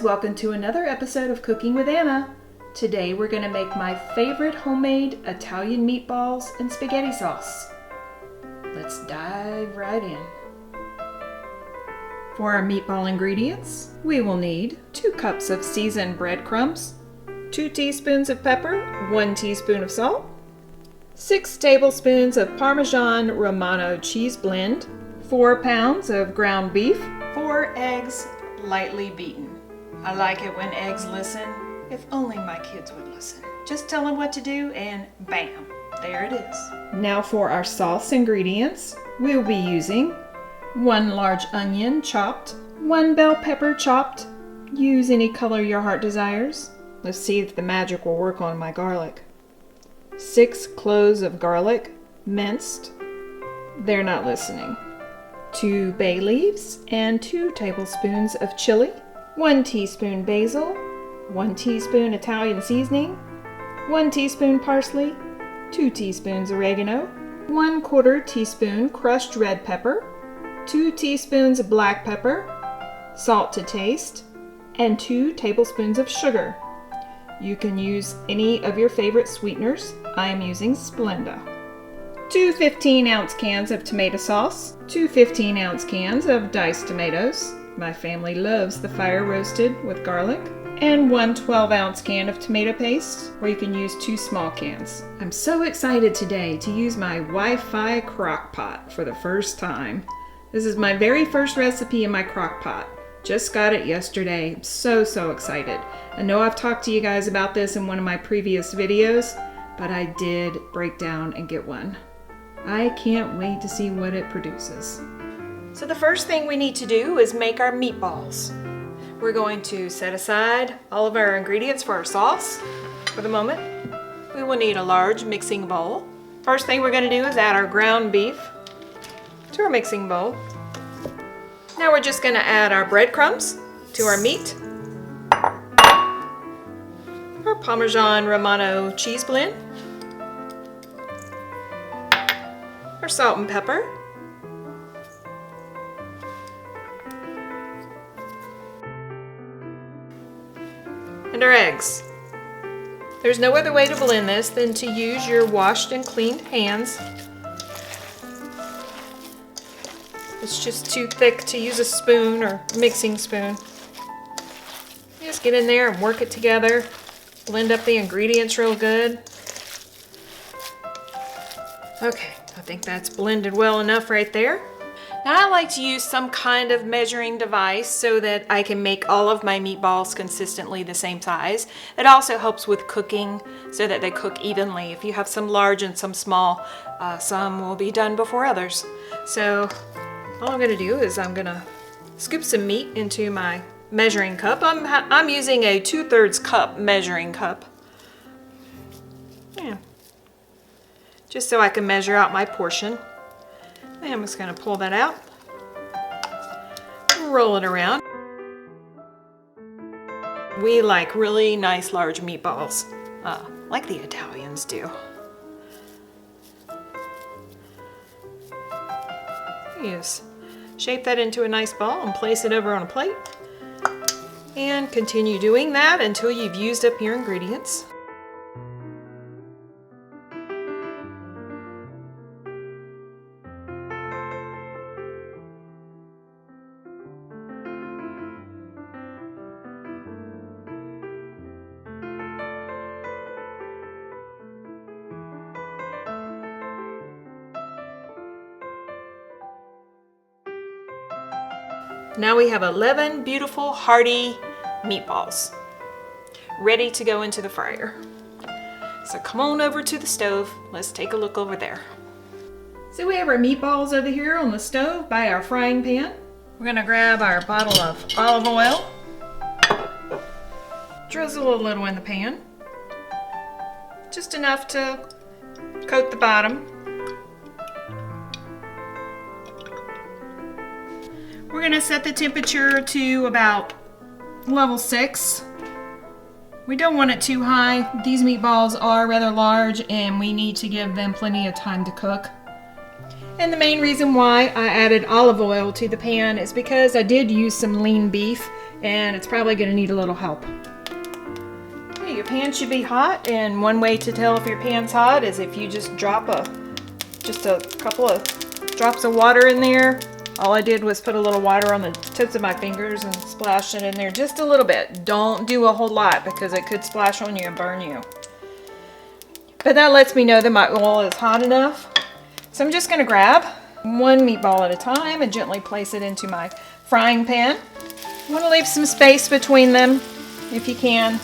welcome to another episode of Cooking with Anna. Today we're going to make my favorite homemade Italian meatballs and spaghetti sauce. Let's dive right in. For our meatball ingredients, we will need 2 cups of seasoned breadcrumbs, 2 teaspoons of pepper, 1 teaspoon of salt, 6 tablespoons of Parmesan Romano cheese blend, 4 pounds of ground beef, 4 eggs lightly beaten. I like it when eggs listen. If only my kids would listen. Just tell them what to do and bam, there it is. Now for our sauce ingredients, we'll be using 1 large onion chopped, 1 bell pepper chopped. Use any color your heart desires. Let's see if the magic will work on my garlic. 6 cloves of garlic, minced. They're not listening. 2 bay leaves and 2 tablespoons of chili, 1 teaspoon basil, 1 teaspoon Italian seasoning, 1 teaspoon parsley, 2 teaspoons oregano, 1/4 teaspoon crushed red pepper, 2 teaspoons of black pepper, salt to taste, and 2 tablespoons of sugar. You can use any of your favorite sweeteners. I am using Splenda. 2 15-ounce cans of tomato sauce, 2 15-ounce cans of diced tomatoes. My family loves the fire roasted with garlic. And 1 12-ounce can of tomato paste, or you can use 2 small cans. I'm so excited today to use my Wi-Fi crock pot for the first time. This is my very first recipe in my crock pot. Just got it yesterday. I'm so excited. I know I've talked to you guys about this in one of my previous videos, but I did break down and get one. I can't wait to see what it produces. So the first thing we need to do is make our meatballs. We're going to set aside all of our ingredients for our sauce. For the moment, we will need a large mixing bowl. First thing we're going to do is add our ground beef to our mixing bowl. Now we're just going to add our breadcrumbs to our meat, our Parmesan Romano cheese blend, our salt and pepper, and our eggs. There's no other way to blend this than to use your washed and cleaned hands. It's just too thick to use a spoon or mixing spoon. Just get in there and work it together. Blend up the ingredients real good. Okay, I think that's blended well enough right there. Now I like to use some kind of measuring device so that I can make all of my meatballs consistently the same size. It also helps with cooking so that they cook evenly. If you have some large and some small, some will be done before others. So all I'm gonna do is I'm gonna scoop some meat into my measuring cup. I'm using a 2/3 cup measuring cup. Yeah. Just so I can measure out my portion. And I'm just going to pull that out, roll it around. We like really nice large meatballs, like the Italians do. Yes, shape that into a nice ball and place it over on a plate. And continue doing that until you've used up your ingredients. Now we have 11 beautiful, hearty meatballs ready to go into the fryer. So come on over to the stove. Let's take a look over there. So we have our meatballs over here on the stove by our frying pan. We're gonna grab our bottle of olive oil, drizzle a little in the pan, just enough to coat the bottom. We're going to set the temperature to about level 6. We don't want it too high. These meatballs are rather large and we need to give them plenty of time to cook. And the main reason why I added olive oil to the pan is because I did use some lean beef and it's probably going to need a little help. Okay, your pan should be hot, and one way to tell if your pan's hot is if you just drop just a couple of drops of water in there. All I did was put a little water on the tips of my fingers and splash it in there just a little bit. Don't do a whole lot because it could splash on you and burn you. But that lets me know that my oil is hot enough. So I'm just going to grab one meatball at a time and gently place it into my frying pan. You want to leave some space between them if you can,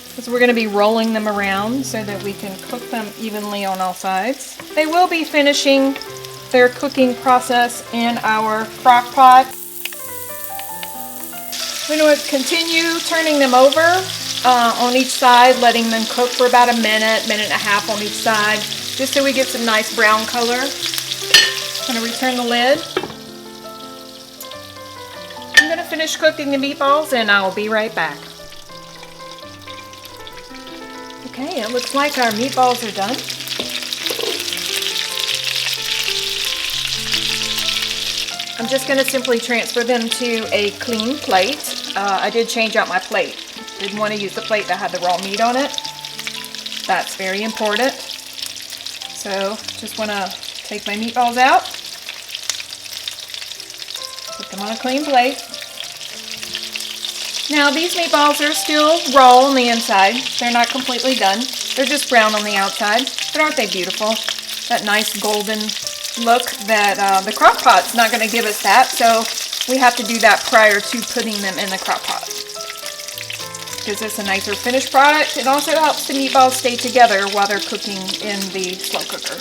because we're going to be rolling them around so that we can cook them evenly on all sides. They will be finishing their cooking process in our crock pot. We're going to continue turning them over on each side, letting them cook for about a minute, minute and a half on each side, just so we get some nice brown color. I'm going to return the lid. I'm going to finish cooking the meatballs and I'll be right back. Okay, it looks like our meatballs are done. I'm just going to simply transfer them to a clean plate. I did change out my plate. Didn't want to use the plate that had the raw meat on it. That's very important. So just want to take my meatballs out, put them on a clean plate. Now these meatballs are still raw on the inside. They're not completely done. They're just brown on the outside. But aren't they beautiful? That nice golden look that the crock pot's not going to give us that, so we have to do that prior to putting them in the crock pot. Gives us a nicer finished product. It also helps the meatballs stay together while they're cooking in the slow cooker.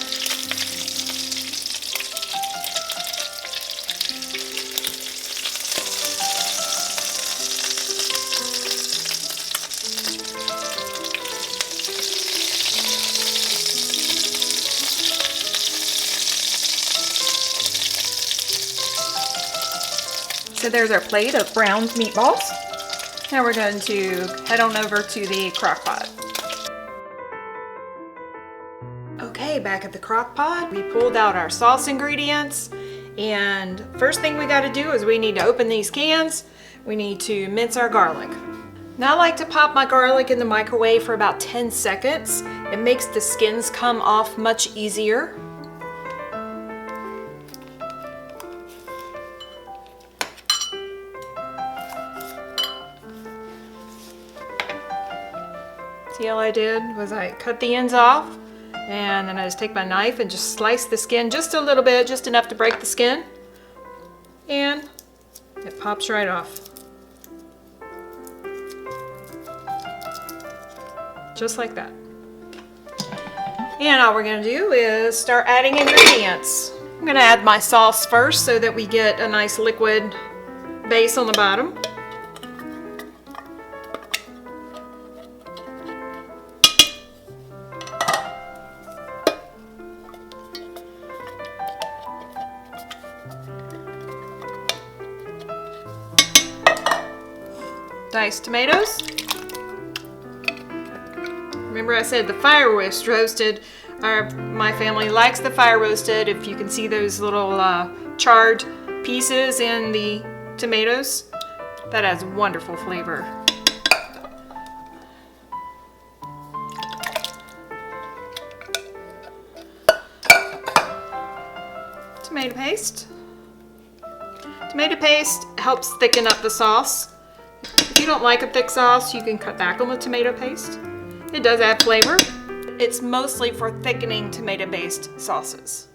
So there's our plate of browned meatballs. Now we're going to head on over to the crock pot. Okay, back at the crock pot, we pulled out our sauce ingredients, and first thing we got to do is we need to open these cans. We need to mince our garlic. Now I like to pop my garlic in the microwave for about 10 seconds. It makes the skins come off much easier. See, all I did was I cut the ends off, and then I just take my knife and just slice the skin just a little bit, just enough to break the skin, and it pops right off. Just like that. And all we're going to do is start adding ingredients. I'm going to add my sauce first so that we get a nice liquid base on the bottom. Diced tomatoes. Remember I said the fire roasted. My family likes the fire roasted. If you can see those little charred pieces in the tomatoes, that adds wonderful flavor. Tomato paste. Tomato paste helps thicken up the sauce. If you don't like a thick sauce, you can cut back on the tomato paste. It does add flavor. It's mostly for thickening tomato-based sauces.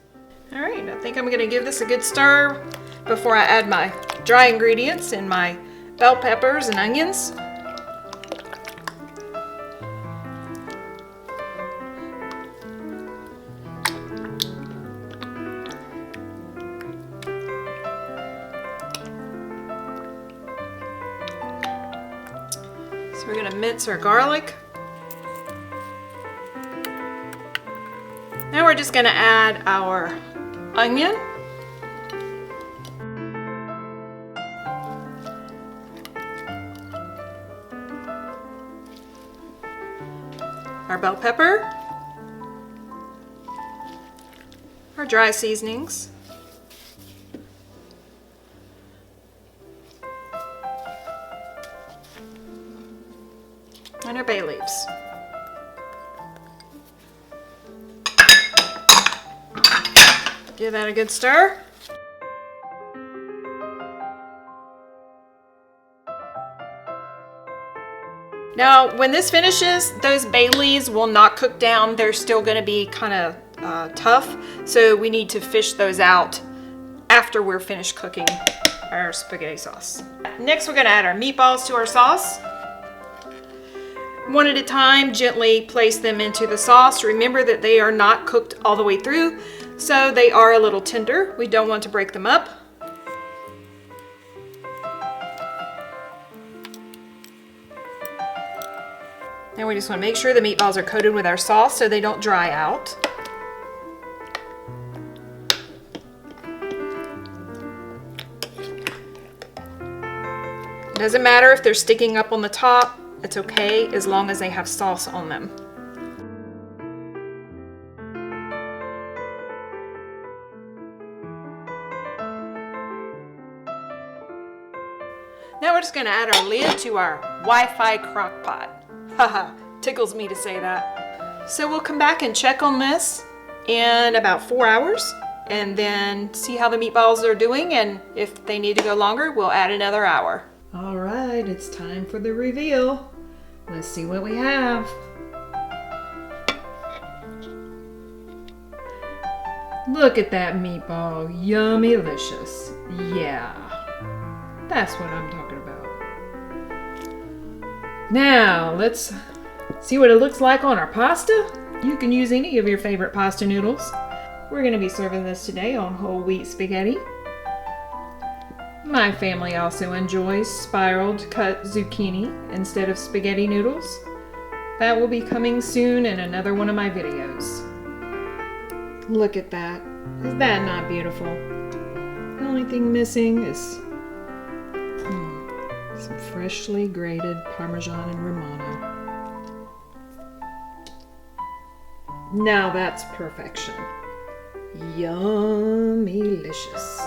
All right, I think I'm gonna give this a good stir before I add my dry ingredients and my bell peppers and onions. So we're gonna mince our garlic. Now we're just gonna add our onion. Our bell pepper. Our dry seasonings. and our bay leaves. Give that a good stir. Now, when this finishes, those bay leaves will not cook down. They're still going to be kind of tough, so we need to fish those out after we're finished cooking our spaghetti sauce. Next, we're going to add our meatballs to our sauce. One at a time, gently place them into the sauce. Remember that they are not cooked all the way through, so they are a little tender. We don't want to break them up. Now we just want to make sure the meatballs are coated with our sauce so they don't dry out. It doesn't matter if they're sticking up on the top. It's okay as long as they have sauce on them. Now we're just going to add our lid to our Wi-Fi crock pot. Haha, tickles me to say that. So we'll come back and check on this in about 4 hours and then see how the meatballs are doing, and if they need to go longer, we'll add another hour. All right, it's time for the reveal. Let's see what we have. Look at that meatball, yummy-licious. Yeah, that's what I'm talking about. Now, let's see what it looks like on our pasta. You can use any of your favorite pasta noodles. We're going to be serving this today on whole wheat spaghetti. My family also enjoys spiraled cut zucchini instead of spaghetti noodles. That will be coming soon in another one of my videos. Look at that. Is that not beautiful? The only thing missing is some freshly grated Parmesan and Romano. Now that's perfection. Yummy-licious.